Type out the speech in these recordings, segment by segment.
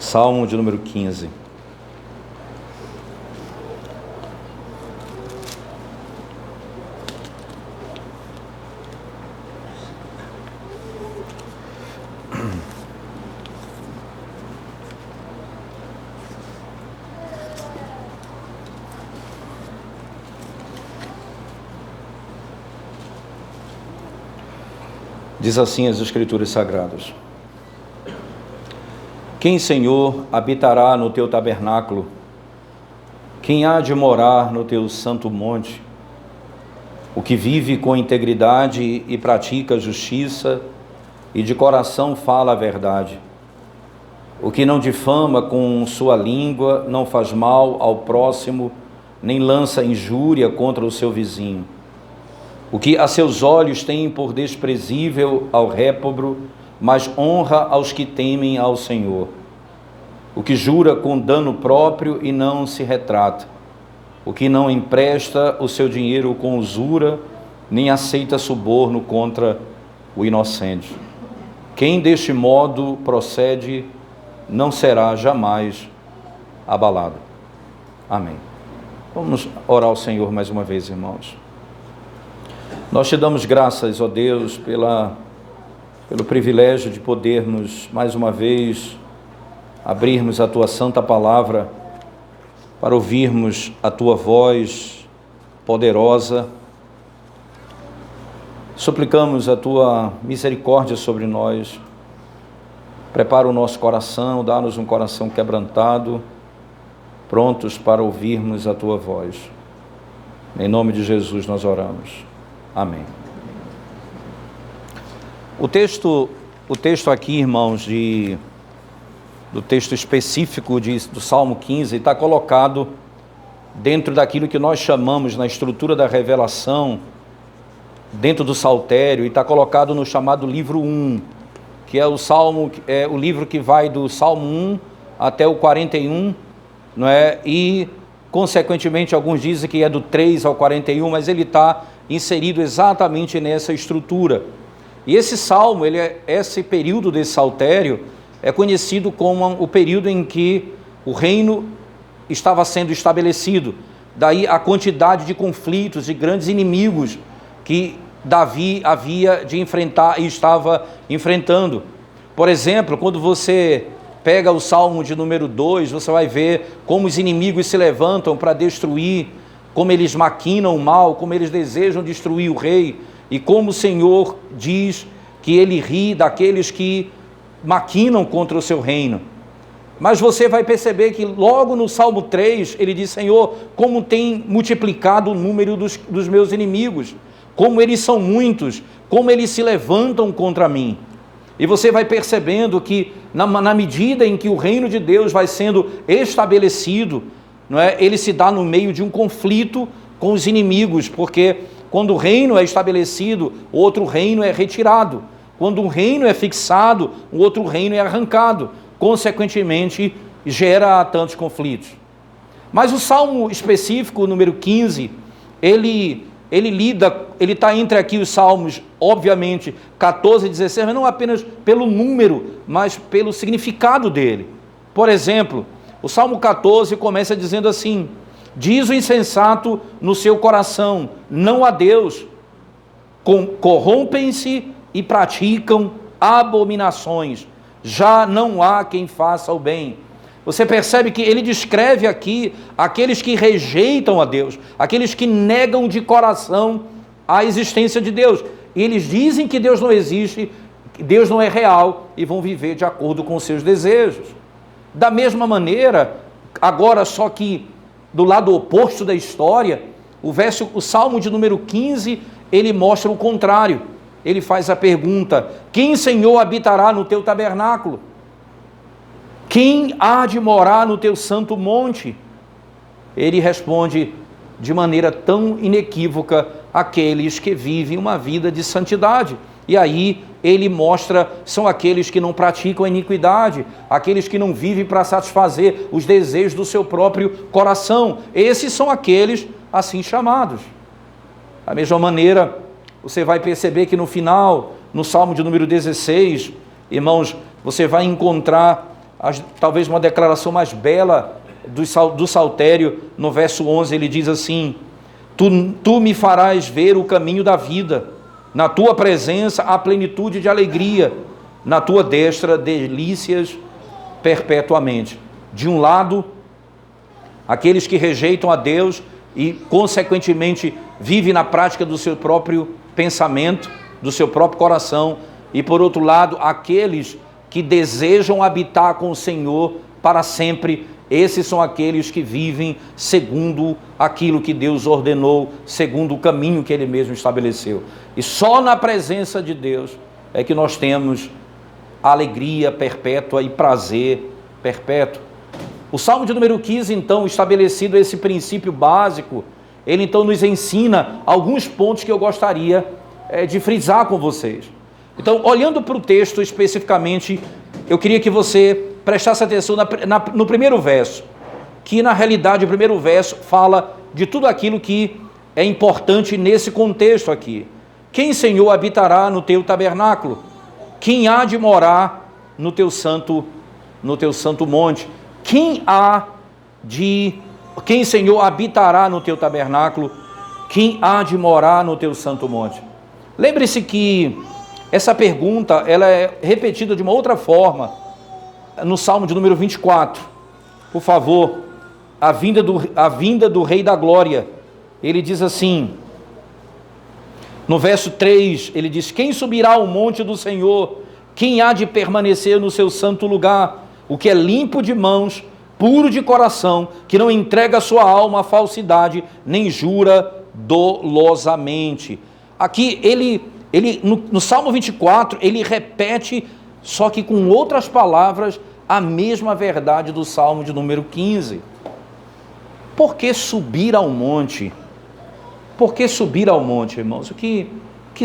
Salmo de número 15. Diz assim as Escrituras Sagradas: Quem, Senhor, habitará no teu tabernáculo? Quem há de morar no teu santo monte? O que vive com integridade e pratica a justiça, e de coração fala a verdade. O que não difama com sua língua, não faz mal ao próximo, nem lança injúria contra o seu vizinho. O que a seus olhos tem por desprezível ao réprobo, mas honra aos que temem ao Senhor. O que jura com dano próprio e não se retrata. O que não empresta o seu dinheiro com usura, nem aceita suborno contra o inocente. Quem deste modo procede, não será jamais abalado. Amém. Vamos orar ao Senhor mais uma vez, irmãos. Nós te damos graças, ó Deus, pelo privilégio de podermos, mais uma vez, abrirmos a Tua Santa Palavra para ouvirmos a Tua voz poderosa. Suplicamos a Tua misericórdia sobre nós. Prepara o nosso coração, dá-nos um coração quebrantado, prontos para ouvirmos a Tua voz. Em nome de Jesus nós oramos. Amém. O texto aqui, irmãos, do texto específico do Salmo 15, está colocado dentro daquilo que nós chamamos na estrutura da revelação, dentro do Saltério, e está colocado no chamado livro 1, que é o livro que vai do Salmo 1 até o 41, não é? E, consequentemente, alguns dizem que é do 3 ao 41, mas ele está inserido exatamente nessa estrutura. E esse salmo, esse período desse saltério é conhecido como o período em que o reino estava sendo estabelecido. Daí a quantidade de conflitos, de grandes inimigos que Davi havia de enfrentar e estava enfrentando. Por exemplo, quando você pega o Salmo de número 2, você vai ver como os inimigos se levantam para destruir, como eles maquinam o mal, como eles desejam destruir o rei, e como o Senhor diz que ele ri daqueles que maquinam contra o seu reino. Mas você vai perceber que logo no Salmo 3, ele diz: Senhor, como tem multiplicado o número dos meus inimigos, como eles são muitos, como eles se levantam contra mim. E você vai percebendo que na medida em que o reino de Deus vai sendo estabelecido, não é? Ele se dá no meio de um conflito com os inimigos, porque quando o reino é estabelecido, outro reino é retirado. Quando um reino é fixado, o outro reino é arrancado. Consequentemente, gera tantos conflitos. Mas o salmo específico, número 15, ele está entre aqui os salmos, obviamente, 14 e 16, mas não apenas pelo número, mas pelo significado dele. Por exemplo, o Salmo 14 começa dizendo assim: diz o insensato no seu coração, não há Deus, corrompem-se e praticam abominações, já não há quem faça o bem. Você percebe que ele descreve aqui aqueles que rejeitam a Deus, aqueles que negam de coração a existência de Deus. Eles dizem que Deus não existe, que Deus não é real, e vão viver de acordo com os seus desejos. Da mesma maneira, agora só que do lado oposto da história, o Salmo de número 15, ele mostra o contrário. Ele faz a pergunta: quem, Senhor, habitará no teu tabernáculo? Quem há de morar no teu santo monte? Ele responde de maneira tão inequívoca: aqueles que vivem uma vida de santidade. E aí ele mostra, são aqueles que não praticam a iniquidade, aqueles que não vivem para satisfazer os desejos do seu próprio coração. Esses são aqueles assim chamados. Da mesma maneira, você vai perceber que no final, no Salmo de número 16, irmãos, você vai encontrar talvez uma declaração mais bela do Saltério. No verso 11 ele diz assim: tu me farás ver o caminho da vida, na tua presença há plenitude de alegria, na tua destra delícias perpetuamente. De um lado, aqueles que rejeitam a Deus e consequentemente vivem na prática do seu próprio pensamento, do seu próprio coração, e por outro lado, aqueles que desejam habitar com o Senhor para sempre. Esses são aqueles que vivem segundo aquilo que Deus ordenou, segundo o caminho que Ele mesmo estabeleceu. E só na presença de Deus é que nós temos alegria perpétua e prazer perpétuo. O Salmo de número 15, então, estabelecido esse princípio básico, ele então nos ensina alguns pontos que eu gostaria de frisar com vocês. Então, olhando para o texto especificamente, eu queria que você prestasse atenção no primeiro verso, que na realidade o primeiro verso fala de tudo aquilo que é importante nesse contexto aqui. Quem, Senhor, habitará no teu tabernáculo? Quem há de morar no teu santo monte? Quem, Senhor, habitará no teu tabernáculo? Quem há de morar no teu santo monte? Lembre-se que essa pergunta ela é repetida de uma outra forma no Salmo de número 24. Por favor, a vinda do Rei da Glória. Ele diz assim, no verso 3, ele diz: quem subirá ao monte do Senhor? Quem há de permanecer no seu santo lugar? O que é limpo de mãos, puro de coração, que não entrega a sua alma à falsidade, nem jura dolosamente. Aqui no Salmo 24, ele repete, só que com outras palavras, a mesma verdade do Salmo de número 15. Por que subir ao monte? Por que subir ao monte, irmãos? O que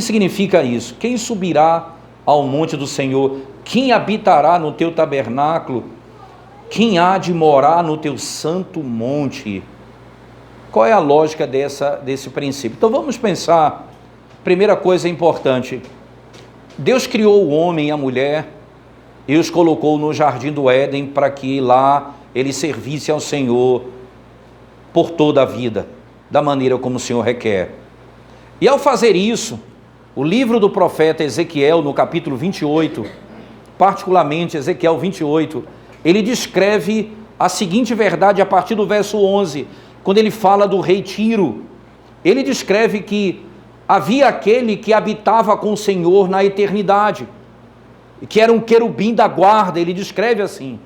significa isso? Quem subirá ao monte do Senhor? Quem habitará no teu tabernáculo? Quem há de morar no teu santo monte? Qual é a lógica desse princípio? Então vamos pensar. Primeira coisa importante: Deus criou o homem e a mulher e os colocou no jardim do Éden para que lá ele servisse ao Senhor por toda a vida, da maneira como o Senhor requer. E ao fazer isso, o livro do profeta Ezequiel, no capítulo 28, particularmente Ezequiel 28, ele descreve a seguinte verdade a partir do verso 11, quando ele fala do rei Tiro. Ele descreve que havia aquele que habitava com o Senhor na eternidade, que era um querubim da guarda, ele descreve assim.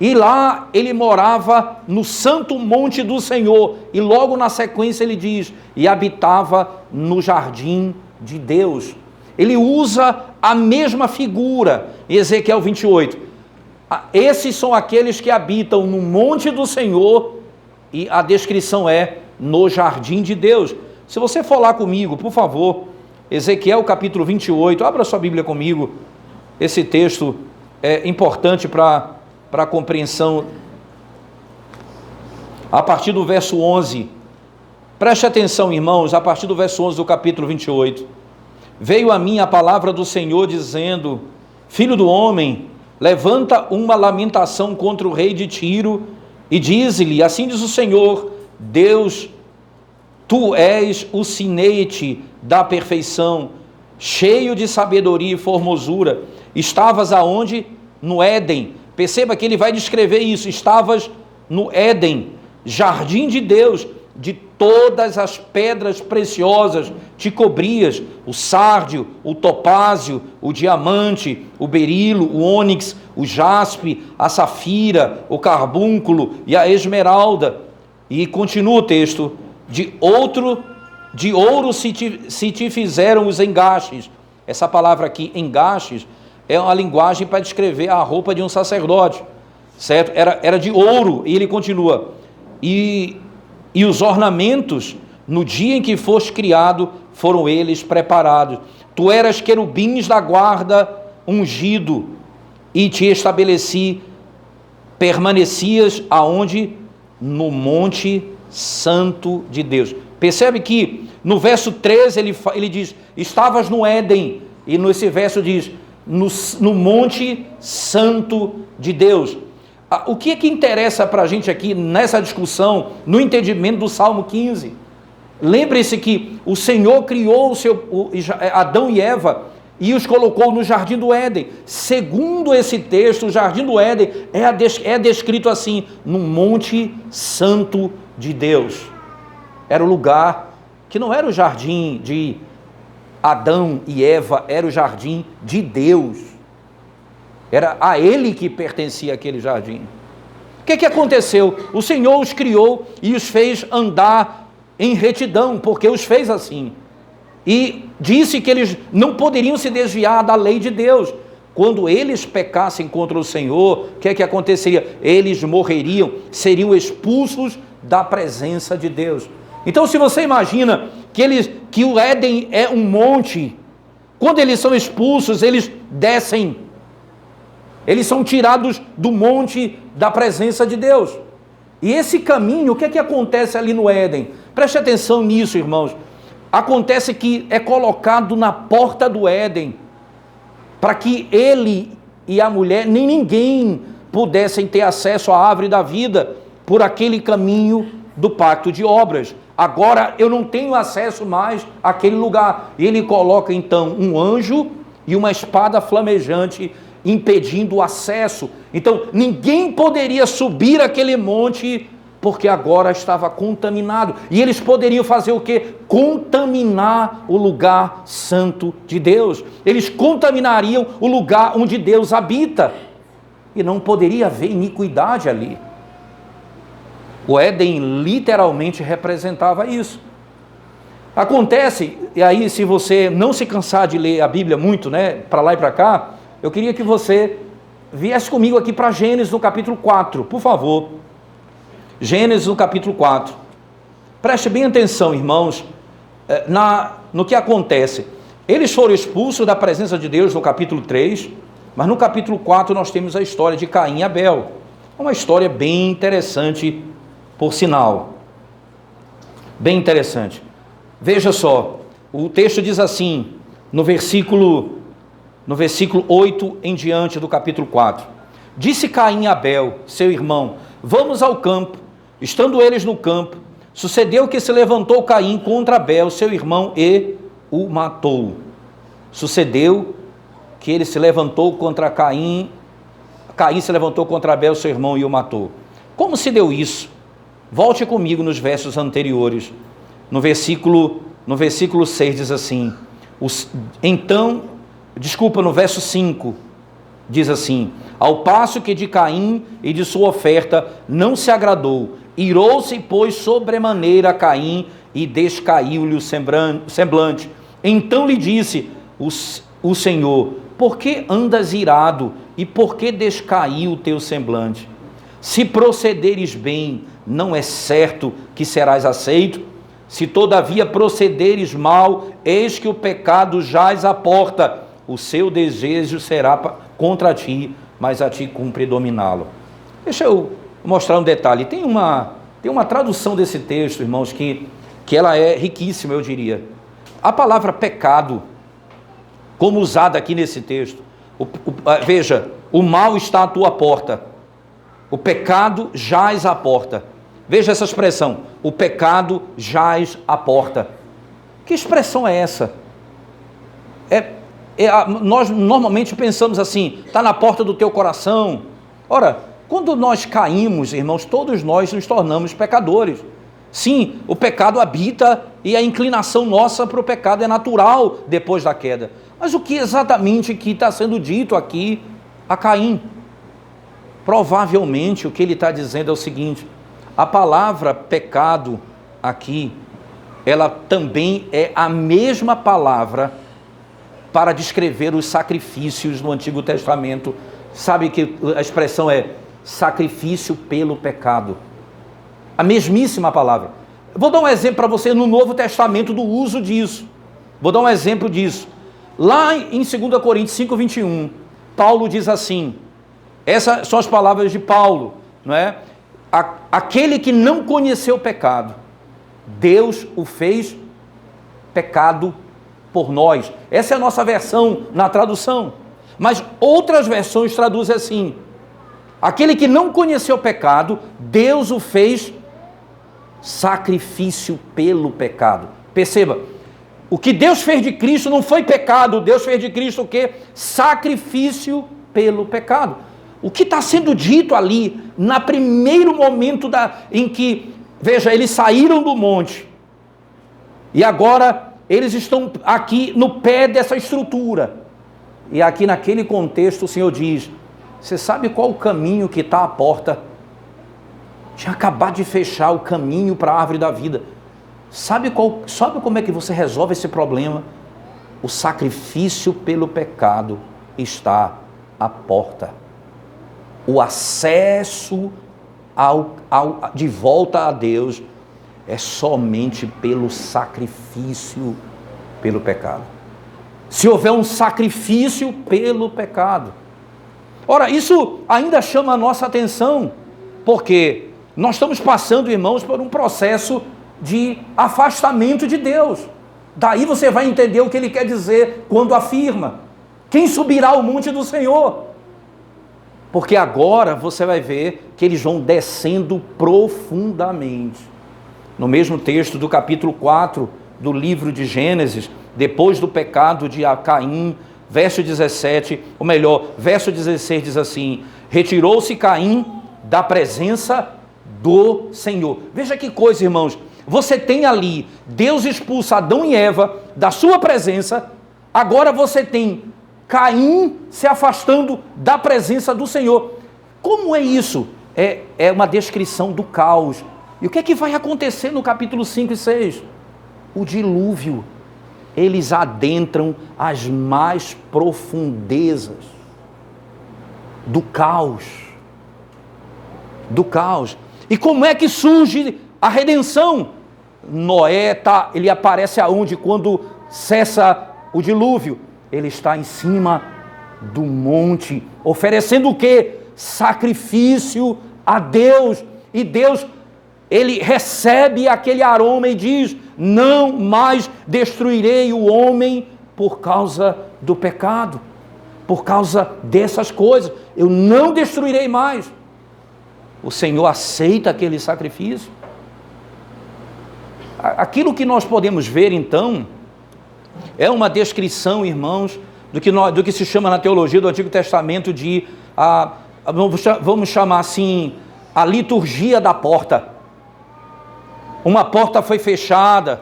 E lá ele morava no santo monte do Senhor, e logo na sequência ele diz, e habitava no jardim de Deus. Ele usa a mesma figura em Ezequiel 28. Esses são aqueles que habitam no monte do Senhor, e a descrição é no jardim de Deus. Se você for lá comigo, por favor, Ezequiel capítulo 28, abra sua Bíblia comigo. Esse texto é importante para a compreensão. A partir do verso 11, preste atenção, irmãos, a partir do verso 11 do capítulo 28. Veio a mim a palavra do Senhor dizendo: filho do homem, levanta uma lamentação contra o rei de Tiro e dize-lhe, assim diz o Senhor, Deus, tu és o sinete da perfeição, cheio de sabedoria e formosura. Estavas aonde? No Éden. Perceba que ele vai descrever isso. Estavas no Éden, jardim de Deus, de todas as pedras preciosas te cobrias, o sárdio, o topázio, o diamante, o berilo, o ônix, o jaspe, a safira, o carbúnculo e a esmeralda. E continua o texto: de ouro se te fizeram os engastes. Essa palavra aqui, engastes, é uma linguagem para descrever a roupa de um sacerdote, certo? Era de ouro. E ele continua: e os ornamentos, no dia em que foste criado, foram eles preparados. Tu eras querubins da guarda, ungido, e te estabeleci, permanecias aonde? No monte santo de Deus. Percebe que no verso 13 ele diz, estavas no Éden, e nesse verso diz, no Monte Santo de Deus. O que é que interessa para a gente aqui nessa discussão, no entendimento do Salmo 15? Lembre-se que o Senhor criou Adão e Eva e os colocou no Jardim do Éden. Segundo esse texto, o Jardim do Éden é descrito assim, no Monte Santo de Deus. Era o lugar que não era o jardim de Adão e Eva, era o jardim de Deus. Era a ele que pertencia aquele jardim. O que aconteceu? O Senhor os criou e os fez andar em retidão, porque os fez assim. E disse que eles não poderiam se desviar da lei de Deus. Quando eles pecassem contra o Senhor, o que aconteceria? Eles morreriam, seriam expulsos da presença de Deus. Então, se você imagina que o Éden é um monte, quando eles são expulsos, eles descem. Eles são tirados do monte da presença de Deus. E esse caminho, o que acontece ali no Éden? Preste atenção nisso, irmãos. Acontece que é colocado na porta do Éden, para que ele e a mulher, nem ninguém pudessem ter acesso à árvore da vida, por aquele caminho do pacto de obras. Agora eu não tenho acesso mais àquele lugar. E ele coloca então um anjo e uma espada flamejante, impedindo o acesso. Então ninguém poderia subir aquele monte, porque agora estava contaminado. E eles poderiam fazer o quê? Contaminar o lugar santo de Deus. Eles contaminariam o lugar onde Deus habita. E não poderia haver iniquidade ali. O Éden literalmente representava isso. Acontece, e aí se você não se cansar de ler a Bíblia muito, para lá e para cá, eu queria que você viesse comigo aqui para Gênesis no capítulo 4, por favor. Gênesis no capítulo 4. Preste bem atenção, irmãos, no que acontece. Eles foram expulsos da presença de Deus no capítulo 3, mas no capítulo 4 nós temos a história de Caim e Abel. Uma história bem interessante, por sinal. Bem interessante. Veja só, o texto diz assim, no versículo 8 em diante do capítulo 4. Disse Caim a Abel, seu irmão, vamos ao campo. Estando eles no campo, sucedeu que se levantou Caim contra Abel, seu irmão, e o matou. Sucedeu que ele se levantou contra Caim se levantou contra Abel, seu irmão, e o matou. Como se deu isso? Volte comigo nos versos anteriores. No versículo 6 diz assim, no verso 5, diz assim, ao passo que de Caim e de sua oferta não se agradou, irou-se, pois, sobremaneira a Caim e descaiu-lhe o semblante. Então lhe disse o Senhor, por que andas irado e por que descaiu o teu semblante? Se procederes bem, não é certo que serás aceito? Se todavia procederes mal, eis que o pecado jaz à porta, o seu desejo será contra ti, mas a ti cumpre dominá-lo. Deixa eu mostrar um detalhe. Tem uma tradução desse texto, irmãos, que ela é riquíssima, eu diria. A palavra pecado, como usada aqui nesse texto, veja, o mal está à tua porta, o pecado jaz à porta. Veja essa expressão, o pecado jaz à porta. Que expressão é essa? Nós normalmente pensamos assim, está na porta do teu coração. Ora, quando nós caímos, irmãos, todos nós nos tornamos pecadores. Sim, o pecado habita e a inclinação nossa para o pecado é natural depois da queda. Mas o que exatamente que está sendo dito aqui a Caim? Provavelmente o que ele está dizendo é o seguinte, a palavra pecado aqui, ela também é a mesma palavra para descrever os sacrifícios no Antigo Testamento. Sabe que a expressão é sacrifício pelo pecado. A mesmíssima palavra. Vou dar um exemplo para você no Novo Testamento do uso disso. Vou dar um exemplo disso. Lá em 2 Coríntios 5:21, Paulo diz assim, essas são as palavras de Paulo, não é? Aquele que não conheceu o pecado, Deus o fez pecado por nós. Essa é a nossa versão na tradução. Mas outras versões traduzem assim: aquele que não conheceu o pecado, Deus o fez sacrifício pelo pecado. Perceba, o que Deus fez de Cristo não foi pecado, Deus fez de Cristo o quê? Sacrifício pelo pecado. O que está sendo dito ali, no primeiro momento em que, veja, eles saíram do monte, e agora eles estão aqui no pé dessa estrutura, e aqui naquele contexto o Senhor diz: você sabe qual o caminho que está à porta? Tinha acabado de fechar o caminho para a árvore da vida. Sabe como é que você resolve esse problema? O sacrifício pelo pecado está à porta. O acesso de volta a Deus é somente pelo sacrifício pelo pecado. Se houver um sacrifício pelo pecado. Ora, isso ainda chama a nossa atenção, porque nós estamos passando, irmãos, por um processo de afastamento de Deus. Daí você vai entender o que ele quer dizer quando afirma: quem subirá ao monte do Senhor? Porque agora você vai ver que eles vão descendo profundamente. No mesmo texto do capítulo 4 do livro de Gênesis, depois do pecado de Caim, verso 17, ou melhor, verso 16 diz assim: retirou-se Caim da presença do Senhor. Veja que coisa, irmãos. Você tem ali, Deus expulsa Adão e Eva da sua presença. Agora você tem Caim se afastando da presença do Senhor. Como é isso? É uma descrição do caos. E o que é que vai acontecer no capítulo 5 e 6? O dilúvio. Eles adentram as mais profundezas do caos. Do caos. E como é que surge a redenção? Noé ele aparece aonde? Quando cessa o dilúvio. Ele está em cima do monte, oferecendo o quê? Sacrifício a Deus. E Deus, ele recebe aquele aroma e diz: não mais destruirei o homem por causa do pecado, por causa dessas coisas. Eu não destruirei mais. O Senhor aceita aquele sacrifício. Aquilo que nós podemos ver, então, é uma descrição, irmãos, do que se chama na teologia do Antigo Testamento de, vamos chamar assim, a liturgia da porta. Uma porta foi fechada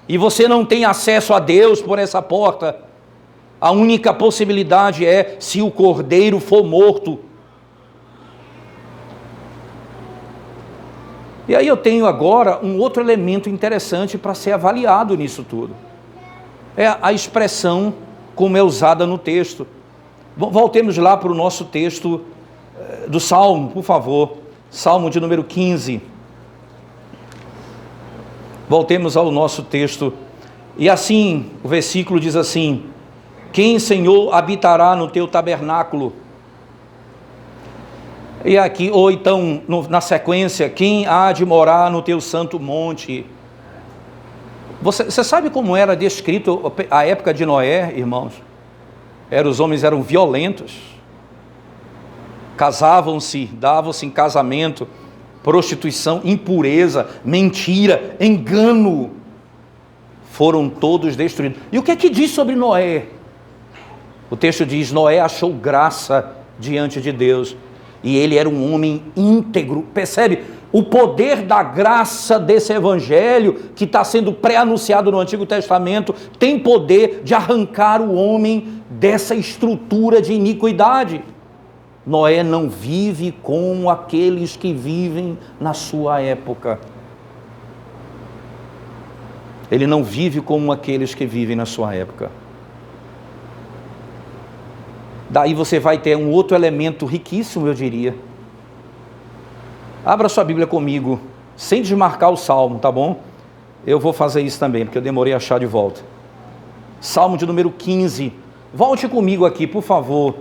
e você não tem acesso a Deus por essa porta. A única possibilidade é se o cordeiro for morto. E aí eu tenho agora um outro elemento interessante para ser avaliado nisso tudo. É a expressão como é usada no texto. Voltemos lá para o nosso texto do Salmo, por favor. Salmo de número 15. Voltemos ao nosso texto. E assim, o versículo diz assim: quem, Senhor, habitará no teu tabernáculo? E aqui, ou então, na sequência, quem há de morar no teu santo monte? Você sabe como era descrito a época de Noé, irmãos? Os homens eram violentos, casavam-se, davam-se em casamento, prostituição, impureza, mentira, engano, foram todos destruídos. E o que é que diz sobre Noé? O texto diz: Noé achou graça diante de Deus, e ele era um homem íntegro. Percebe o poder da graça desse evangelho que está sendo pré-anunciado no Antigo Testamento? Tem poder de arrancar o homem dessa estrutura de iniquidade. Noé não vive como aqueles que vivem na sua época. Ele não vive como aqueles que vivem na sua época. Daí você vai ter um outro elemento riquíssimo, eu diria. Abra sua Bíblia comigo, sem desmarcar o Salmo, tá bom? Eu vou fazer isso também, porque eu demorei a achar de volta. Salmo de número 15. Volte comigo aqui, por favor,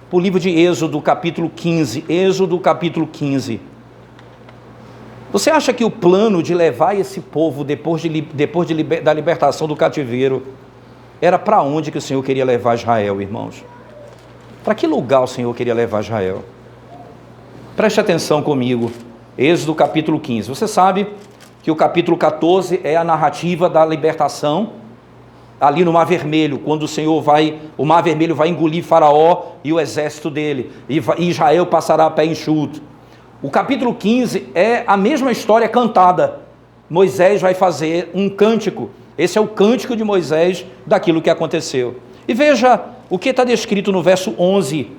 para o livro de Êxodo, capítulo 15. Êxodo, capítulo 15. Você acha que o plano de levar esse povo, depois da libertação do cativeiro, era para onde que o Senhor queria levar Israel, irmãos? Para que lugar o Senhor queria levar Israel? Preste atenção comigo, Êxodo capítulo 15. Você sabe que o capítulo 14 é a narrativa da libertação, ali no Mar Vermelho, quando o Mar Vermelho vai engolir Faraó e o exército dele, e Israel passará a pé enxuto. O capítulo 15 é a mesma história cantada. Moisés vai fazer um cântico. Esse é o cântico de Moisés daquilo que aconteceu. E veja o que está descrito no verso 11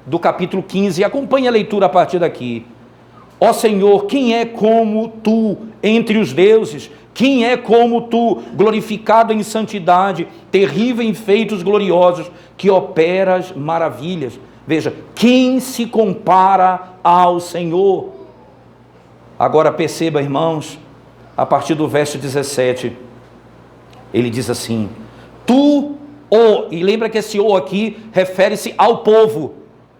do capítulo 15. Acompanhe a leitura a partir daqui. Ó Senhor, quem é como tu entre os deuses? Quem é como tu, glorificado em santidade, terrível em feitos gloriosos, que operas maravilhas? Veja, quem se compara ao Senhor? Agora perceba, irmãos, a partir do verso 17, ele diz assim: tu, e lembra que esse aqui refere-se ao povo,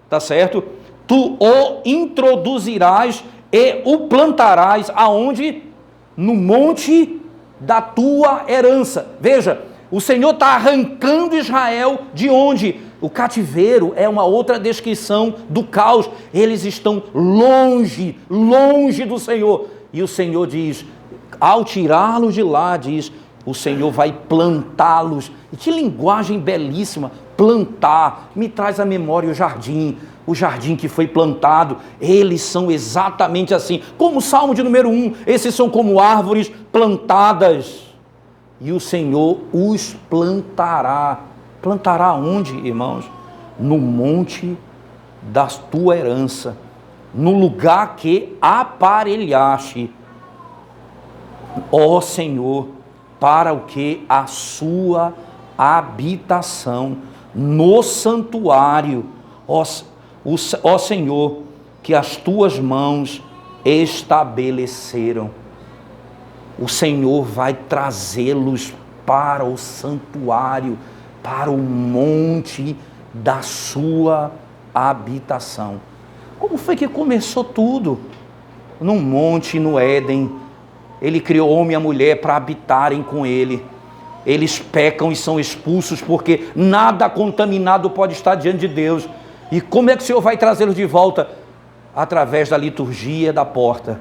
tá certo? Tu o introduzirás e o plantarás aonde? No monte da tua herança. Veja, o Senhor está arrancando Israel de onde? O cativeiro é uma outra descrição do caos. Eles estão longe, longe do Senhor. E o Senhor diz, ao tirá-los de lá, diz, o Senhor vai plantá-los. E que linguagem belíssima, plantar. Me traz à memória o jardim que foi plantado. Eles são exatamente assim, como o Salmo de número 1, esses são como árvores plantadas. E o Senhor os plantará. Plantará onde, irmãos? No monte da tua herança, no lugar que aparelhaste, ó Senhor, para o que? A sua habitação, no santuário, ó Senhor, que as tuas mãos estabeleceram. O Senhor vai trazê-los para o santuário, para o monte da sua habitação. Como foi que começou tudo? Num monte no Éden. Ele criou o homem e a mulher para habitarem com ele. Eles pecam e são expulsos porque nada contaminado pode estar diante de Deus. E como é que o Senhor vai trazê-los de volta? Através da liturgia da porta.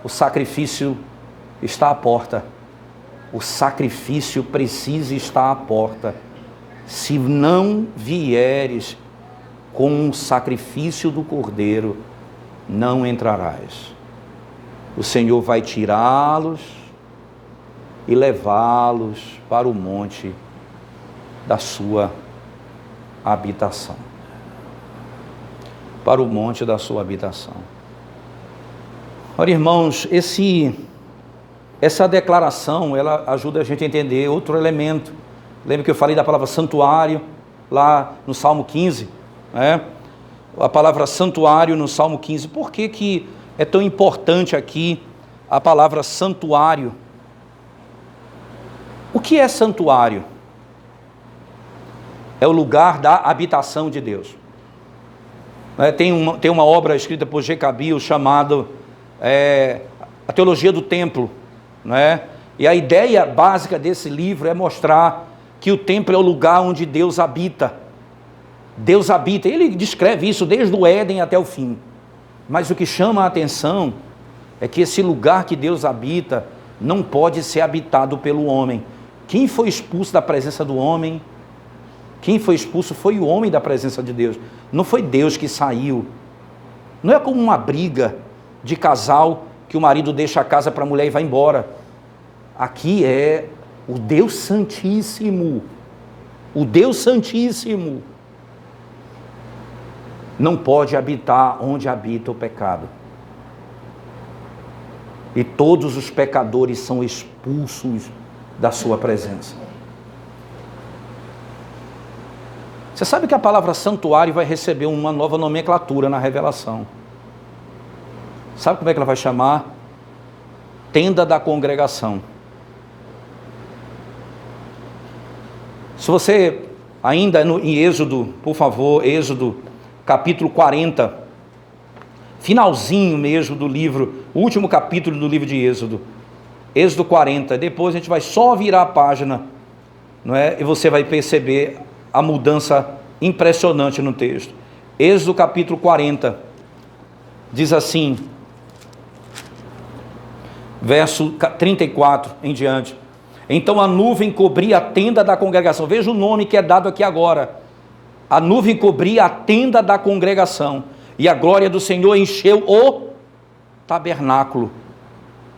O sacrifício está à porta. O sacrifício precisa estar à porta. Se não vieres com o sacrifício do cordeiro, não entrarás. O Senhor vai tirá-los e levá-los para o monte da sua habitação. Para o monte da sua habitação. Ora, irmãos, essa declaração, ela ajuda a gente a entender outro elemento. Lembra que eu falei da palavra santuário, lá no Salmo 15? Né? A palavra santuário no Salmo 15. Por que é tão importante aqui a palavra santuário? O que é santuário? É o lugar da habitação de Deus. Tem uma obra escrita por G. Cabil chamada A Teologia do Templo. Né? E a ideia básica desse livro é mostrar que o templo é o lugar onde Deus habita. Deus habita, ele descreve isso desde o Éden até o fim. Mas o que chama a atenção é que esse lugar que Deus habita não pode ser habitado pelo homem. Quem foi expulso da presença do homem? Quem foi expulso foi o homem da presença de Deus. Não foi Deus que saiu. Não é como uma briga de casal que o marido deixa a casa para a mulher e vai embora. Aqui é o Deus Santíssimo. O Deus Santíssimo não pode habitar onde habita o pecado. E todos os pecadores são expulsos da sua presença. Você sabe que a palavra santuário vai receber uma nova nomenclatura na revelação. Sabe como é que ela vai chamar? Tenda da congregação. Se você ainda em Êxodo, por favor, Êxodo capítulo 40, finalzinho mesmo do livro, o último capítulo do livro de Êxodo, Êxodo 40, depois a gente vai só virar a página, não é? E você vai perceber a mudança impressionante no texto. Êxodo capítulo 40, diz assim, verso 34 em diante. Então a nuvem cobria a tenda da congregação. Veja o nome que é dado aqui agora. A nuvem cobria a tenda da congregação, e a glória do Senhor encheu o tabernáculo.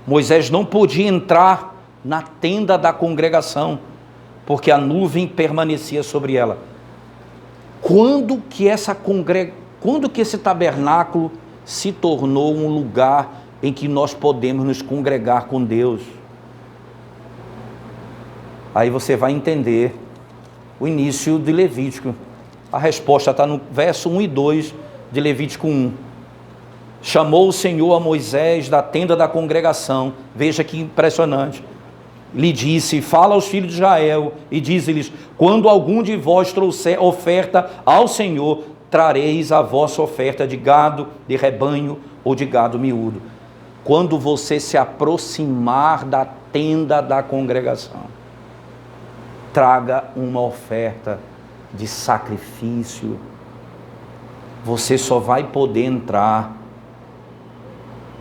Moisés não podia entrar na tenda da congregação, porque a nuvem permanecia sobre ela. Quando que esse tabernáculo se tornou um lugar em que nós podemos nos congregar com Deus? Aí você vai entender o início de Levítico. A resposta está no verso 1 e 2 de Levítico 1. Chamou o Senhor a Moisés da tenda da congregação. Veja que impressionante. Lhe disse: fala aos filhos de Israel e dize-lhes: quando algum de vós trouxer oferta ao Senhor, trareis a vossa oferta de gado, de rebanho ou de gado miúdo. Quando você se aproximar da tenda da congregação, traga uma oferta de sacrifício. Você só vai poder entrar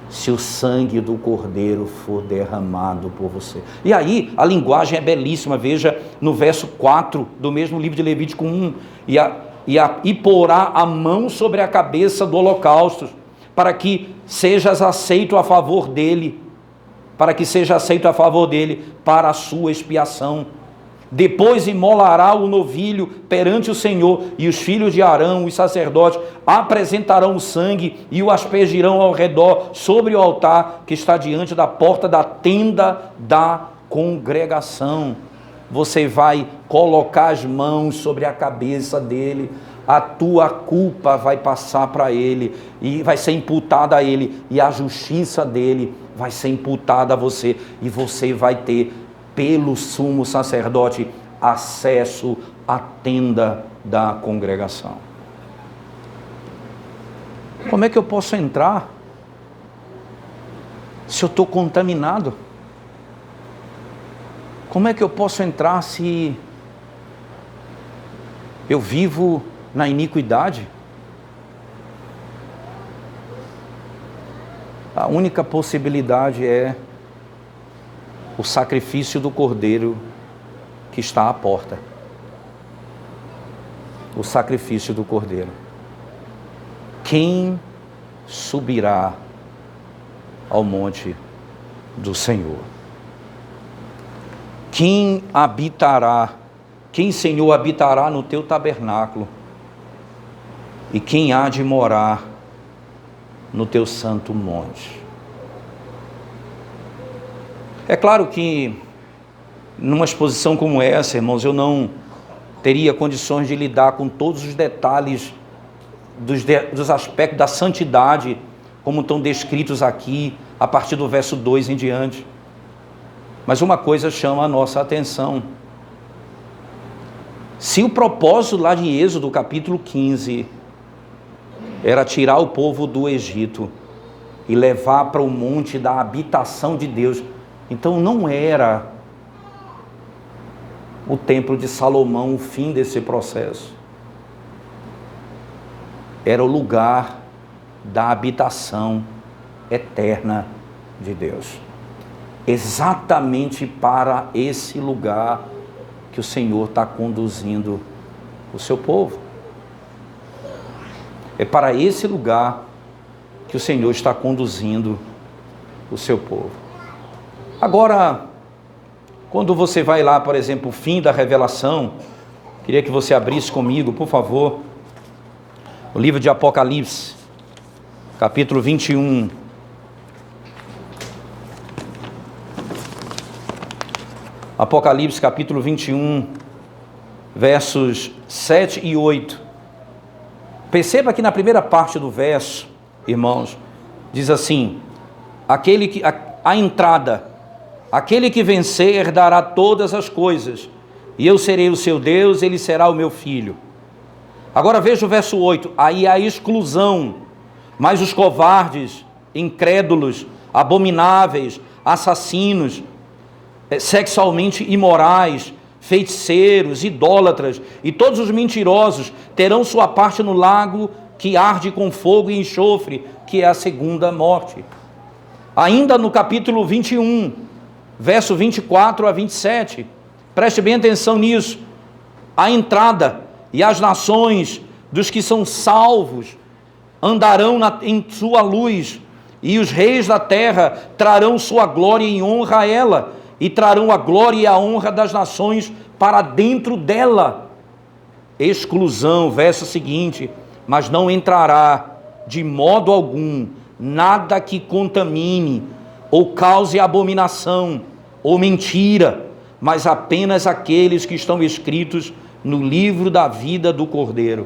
se o sangue do Cordeiro for derramado por você. E aí, a linguagem é belíssima. Veja no verso 4 do mesmo livro de Levítico 1. E porá a mão sobre a cabeça do holocausto, para que sejas aceito a favor dele, para a sua expiação. Depois imolará o novilho perante o Senhor, e os filhos de Arão, os sacerdotes, apresentarão o sangue e o aspergirão ao redor sobre o altar que está diante da porta da tenda da congregação. Você vai colocar as mãos sobre a cabeça dele, a tua culpa vai passar para ele, e vai ser imputada a ele, e a justiça dele vai ser imputada a você, e você vai ter, pelo sumo sacerdote, acesso à tenda da congregação. Como é que eu posso entrar se eu estou contaminado? Como é que eu posso entrar se eu vivo na iniquidade? A única possibilidade é o sacrifício do Cordeiro que está à porta. O sacrifício do Cordeiro. Quem subirá ao monte do Senhor? Quem Senhor, habitará no teu tabernáculo? E quem há de morar no teu santo monte? É claro que, numa exposição como essa, irmãos, eu não teria condições de lidar com todos os detalhes dos aspectos da santidade, como estão descritos aqui, a partir do verso 2 em diante. Mas uma coisa chama a nossa atenção. Se o propósito lá de Êxodo, capítulo 15, era tirar o povo do Egito e levar para o monte da habitação de Deus, então não era o templo de Salomão o fim desse processo. Era o lugar da habitação eterna de Deus. Exatamente para esse lugar que o Senhor está conduzindo o seu povo. É para esse lugar que o Senhor está conduzindo o seu povo. Agora, quando você vai lá, por exemplo, o fim da revelação, queria que você abrisse comigo, por favor, o livro de Apocalipse, capítulo 21. Apocalipse, capítulo 21, versos 7 e 8. Perceba que na primeira parte do verso, irmãos, diz assim: a entrada, aquele que vencer herdará todas as coisas, e eu serei o seu Deus, ele será o meu filho. Agora veja o verso 8, aí a exclusão: mas os covardes, incrédulos, abomináveis, assassinos, sexualmente imorais, feiticeiros, idólatras e todos os mentirosos terão sua parte no lago que arde com fogo e enxofre, que é a segunda morte. Ainda no capítulo 21, verso 24 a 27, preste bem atenção nisso. A entrada e as nações dos que são salvos andarão em sua luz, e os reis da terra trarão sua glória e honra a ela, e trarão a glória e a honra das nações para dentro dela. Exclusão, verso seguinte: mas não entrará de modo algum nada que contamine, ou cause abominação, ou mentira, mas apenas aqueles que estão escritos no livro da vida do Cordeiro.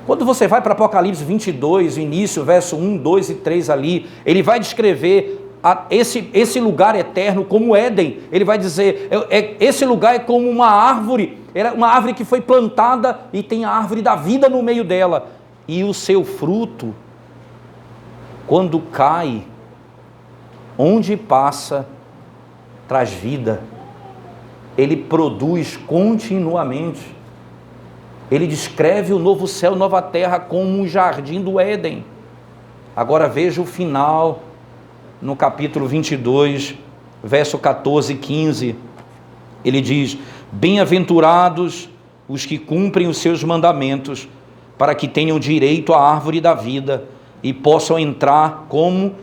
Quando você vai para Apocalipse 22, início, verso 1, 2 e 3 ali, ele vai descrever esse lugar eterno como Éden. Ele vai dizer, esse lugar é como uma árvore que foi plantada e tem a árvore da vida no meio dela. E o seu fruto, quando cai, onde passa, traz vida. Ele produz continuamente. Ele descreve o novo céu, nova terra como um jardim do Éden. Agora veja o final, no capítulo 22, verso 14 e 15. Ele diz: bem-aventurados os que cumprem os seus mandamentos, para que tenham direito à árvore da vida e possam entrar como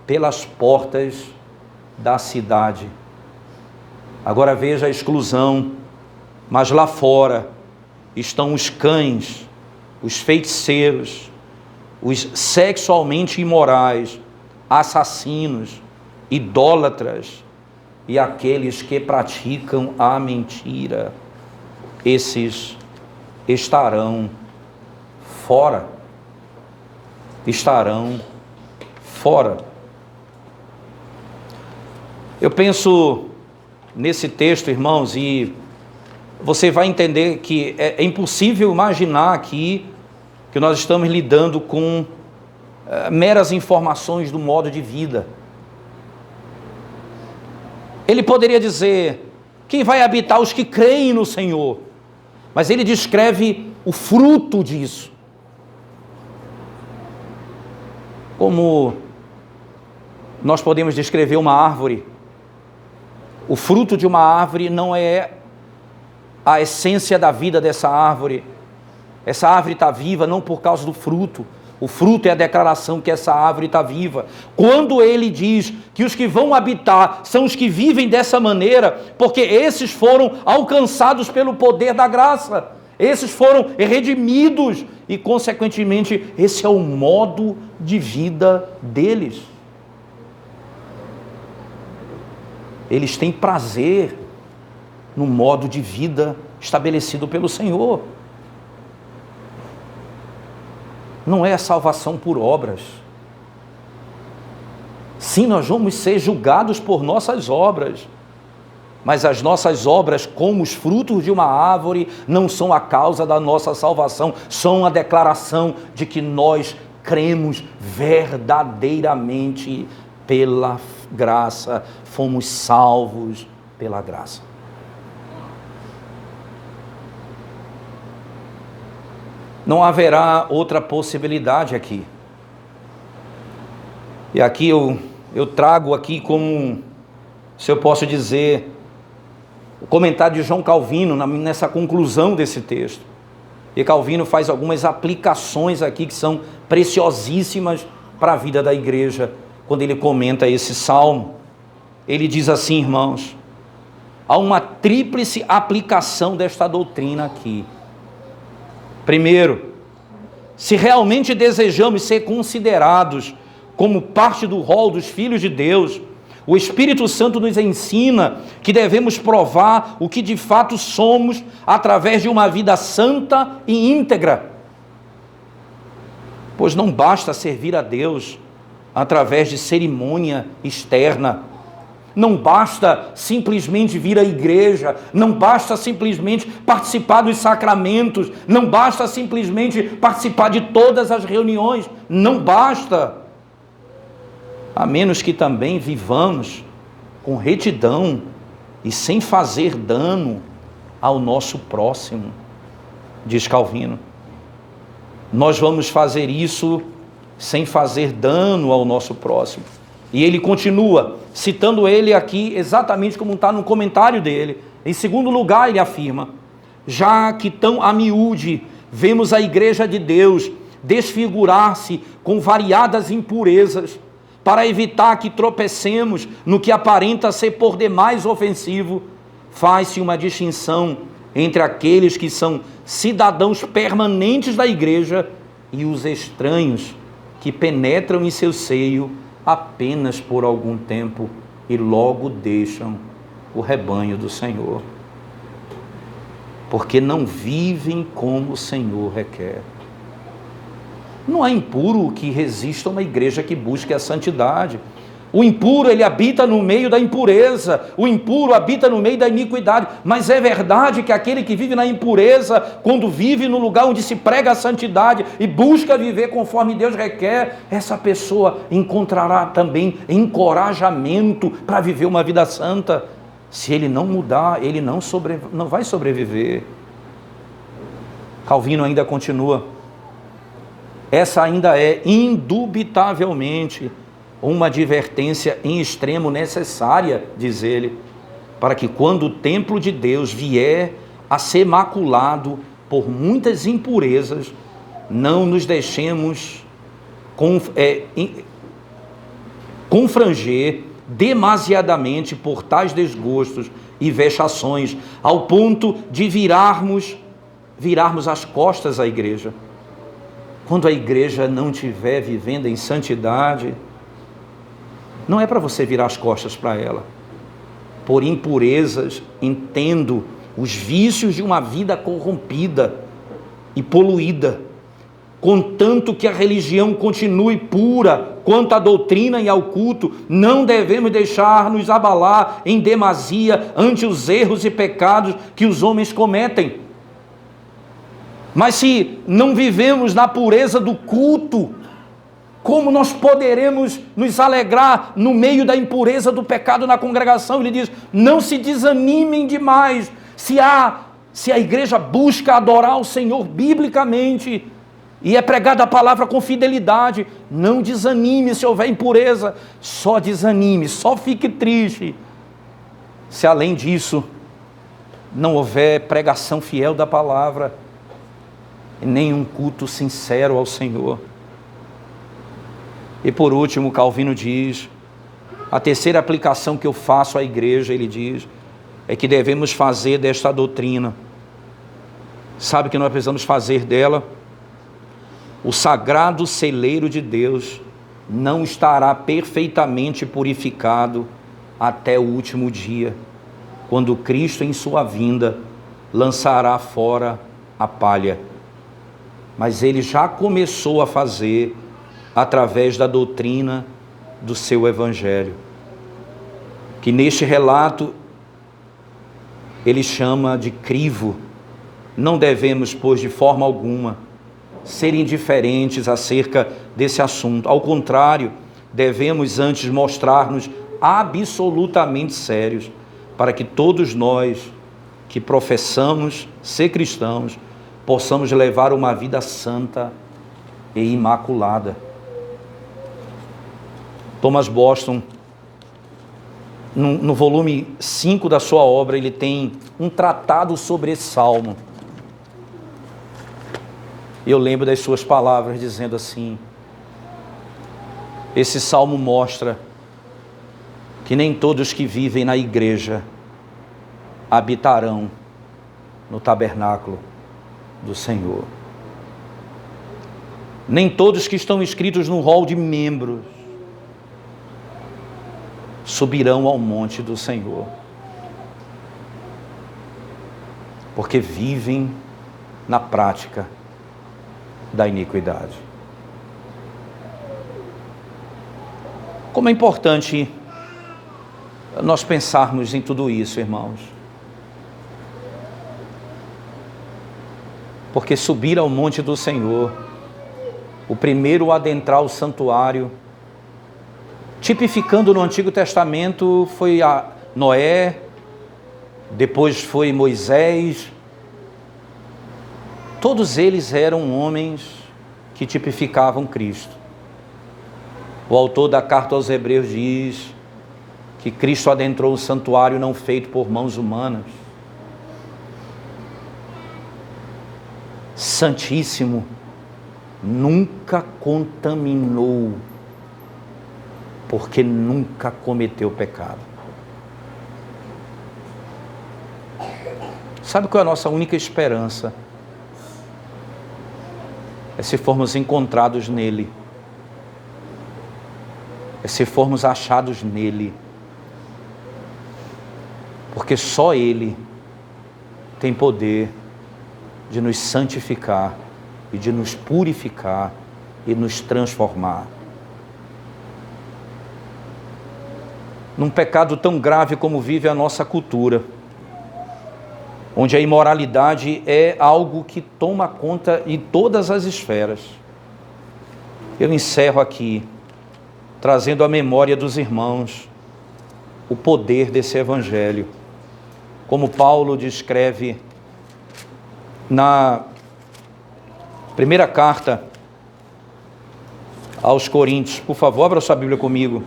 pelas portas da cidade. Agora veja a exclusão. Mas lá fora estão os cães, os feiticeiros, os sexualmente imorais, assassinos, idólatras e aqueles que praticam a mentira. Esses estarão fora. Estarão fora. Eu penso nesse texto, irmãos, e você vai entender que é impossível imaginar aqui que nós estamos lidando com meras informações do modo de vida. Ele poderia dizer: quem vai habitar? Os que creem no Senhor. Mas ele descreve o fruto disso. Como nós podemos descrever uma árvore. O fruto de uma árvore não é a essência da vida dessa árvore. Essa árvore está viva não por causa do fruto. O fruto é a declaração que essa árvore está viva. Quando ele diz que os que vão habitar são os que vivem dessa maneira, porque esses foram alcançados pelo poder da graça. Esses foram redimidos e, consequentemente, esse é o modo de vida deles. Eles têm prazer no modo de vida estabelecido pelo Senhor. Não é a salvação por obras. Sim, nós vamos ser julgados por nossas obras, mas as nossas obras, como os frutos de uma árvore, não são a causa da nossa salvação, são a declaração de que nós cremos verdadeiramente pela graça, fomos salvos pela graça. Não haverá outra possibilidade aqui. E aqui eu trago aqui como, se eu posso dizer, o comentário de João Calvino nessa conclusão desse texto. E Calvino faz algumas aplicações aqui que são preciosíssimas para a vida da igreja, quando ele comenta esse salmo. Ele diz assim, irmãos: há uma tríplice aplicação desta doutrina aqui. Primeiro, se realmente desejamos ser considerados como parte do rol dos filhos de Deus, o Espírito Santo nos ensina que devemos provar o que de fato somos através de uma vida santa e íntegra. Pois não basta servir a Deus através de cerimônia externa. Não basta simplesmente vir à igreja, não basta simplesmente participar dos sacramentos, não basta simplesmente participar de todas as reuniões, não basta. A menos que também vivamos com retidão e sem fazer dano ao nosso próximo, diz Calvino. Nós vamos fazer isso sem fazer dano ao nosso próximo. E ele continua, citando ele aqui exatamente como está no comentário dele. Em segundo lugar, ele afirma: já que tão a miúde vemos a igreja de Deus desfigurar-se com variadas impurezas, para evitar que tropecemos no que aparenta ser por demais ofensivo, faz-se uma distinção entre aqueles que são cidadãos permanentes da igreja e os estranhos que penetram em seu seio apenas por algum tempo e logo deixam o rebanho do Senhor, porque não vivem como o Senhor requer. Não há impuro que resista a uma igreja que busque a santidade. O impuro, ele habita no meio da impureza. O impuro habita no meio da iniquidade. Mas é verdade que aquele que vive na impureza, quando vive no lugar onde se prega a santidade e busca viver conforme Deus requer, essa pessoa encontrará também encorajamento para viver uma vida santa. Se ele não mudar, ele não vai sobreviver. Calvino ainda continua: essa ainda é indubitavelmente uma advertência em extremo necessária, diz ele, para que quando o templo de Deus vier a ser maculado por muitas impurezas, não nos deixemos confranger demasiadamente por tais desgostos e vexações, ao ponto de virarmos as costas à igreja. Quando a igreja não estiver vivendo em santidade, não é para você virar as costas para ela. Por impurezas, entendo os vícios de uma vida corrompida e poluída, contanto que a religião continue pura quanto à doutrina e ao culto, não devemos deixar-nos abalar em demasia ante os erros e pecados que os homens cometem. Mas se não vivemos na pureza do culto, como nós poderemos nos alegrar no meio da impureza do pecado na congregação? Ele diz: não se desanimem demais. Se a igreja busca adorar o Senhor biblicamente e é pregada a palavra com fidelidade, não desanime se houver impureza. Só desanime, só fique triste se além disso não houver pregação fiel da palavra e nenhum culto sincero ao Senhor. E por último, Calvino diz, a terceira aplicação que eu faço à igreja, ele diz, é que devemos fazer desta doutrina. Sabe o que nós precisamos fazer dela? O sagrado celeiro de Deus não estará perfeitamente purificado até o último dia, quando Cristo em sua vinda lançará fora a palha. Mas ele já começou a fazer através da doutrina do seu evangelho, que neste relato ele chama de crivo. Não devemos, pois, de forma alguma, ser indiferentes acerca desse assunto. Ao contrário, devemos antes mostrar-nos absolutamente sérios, para que todos nós que professamos ser cristãos possamos levar uma vida santa e imaculada. Thomas Boston, no volume 5 da sua obra, ele tem um tratado sobre esse salmo. Eu lembro das suas palavras dizendo assim: esse salmo mostra que nem todos que vivem na igreja habitarão no tabernáculo do Senhor. Nem todos que estão inscritos no rol de membros subirão ao monte do Senhor, porque vivem na prática da iniquidade. Como é importante nós pensarmos em tudo isso, irmãos, porque subir ao monte do Senhor, o primeiro a adentrar o santuário, tipificando no Antigo Testamento, foi a Noé, depois foi Moisés. Todos eles eram homens que tipificavam Cristo. O autor da carta aos Hebreus diz que Cristo adentrou o santuário não feito por mãos humanas. Santíssimo, nunca contaminou, porque nunca cometeu pecado. Sabe qual é a nossa única esperança? É se formos encontrados nele, é se formos achados nele, porque só ele tem poder de nos santificar e de nos purificar e nos transformar. Num pecado tão grave como vive a nossa cultura, onde a imoralidade é algo que toma conta em todas as esferas. Eu encerro aqui, trazendo à memória dos irmãos o poder desse evangelho, como Paulo descreve na primeira carta aos Coríntios. Por favor, abra sua Bíblia comigo.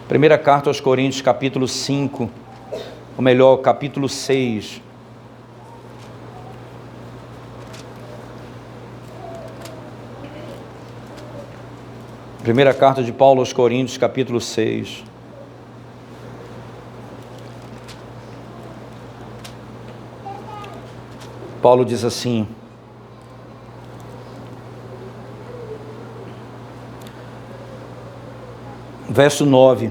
Primeira carta aos Coríntios, capítulo 5, ou melhor, capítulo 6. Primeira carta de Paulo aos Coríntios, capítulo 6. Paulo diz assim: verso 9,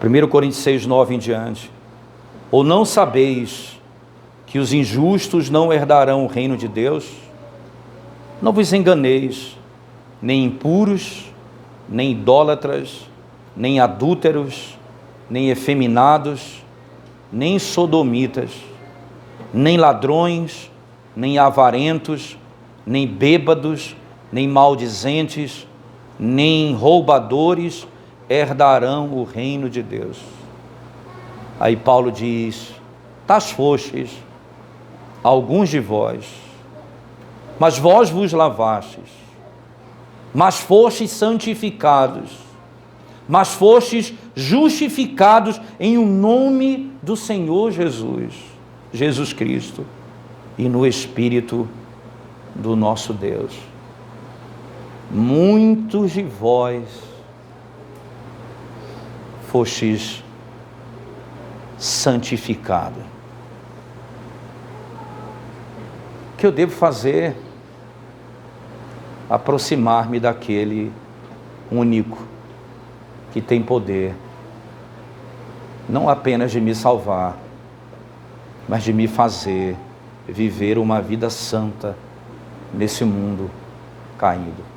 1 Coríntios 6, 9 em diante: ou não sabeis que os injustos não herdarão o reino de Deus? Não vos enganeis, nem impuros, nem idólatras, nem adúlteros, nem efeminados, nem sodomitas, nem ladrões, nem avarentos, nem bêbados, nem maldizentes, nem roubadores herdarão o reino de Deus. Aí Paulo diz: tais fostes alguns de vós, mas vós vos lavastes, mas fostes santificados, mas fostes justificados em o nome do Senhor Jesus Cristo, e no Espírito do nosso Deus. Muitos de vós fostes santificados. O que eu devo fazer? Aproximar-me daquele único que tem poder, não apenas de me salvar, mas de me fazer viver uma vida santa nesse mundo caído.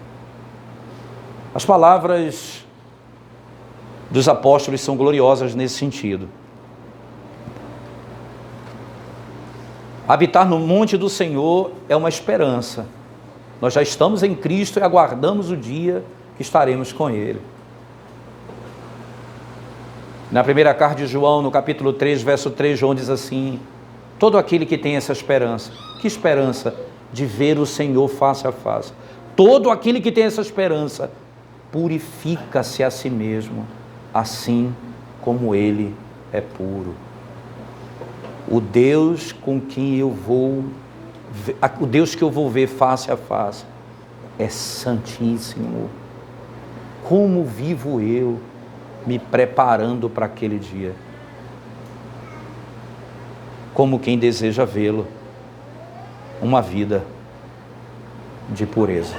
As palavras dos apóstolos são gloriosas nesse sentido. Habitar no monte do Senhor é uma esperança. Nós já estamos em Cristo e aguardamos o dia que estaremos com Ele. Na primeira carta de João, no capítulo 3, verso 3, João diz assim: todo aquele que tem essa esperança, que esperança? De ver o Senhor face a face. Todo aquele que tem essa esperança, purifica-se a si mesmo, assim como Ele é puro. O Deus com quem eu vou, o Deus que eu vou ver face a face, é santíssimo. Como vivo eu me preparando para aquele dia? Como quem deseja vê-lo, uma vida de pureza.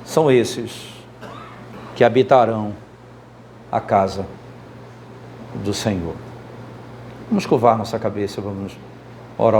São esses que habitarão a casa do Senhor. Vamos curvar nossa cabeça, vamos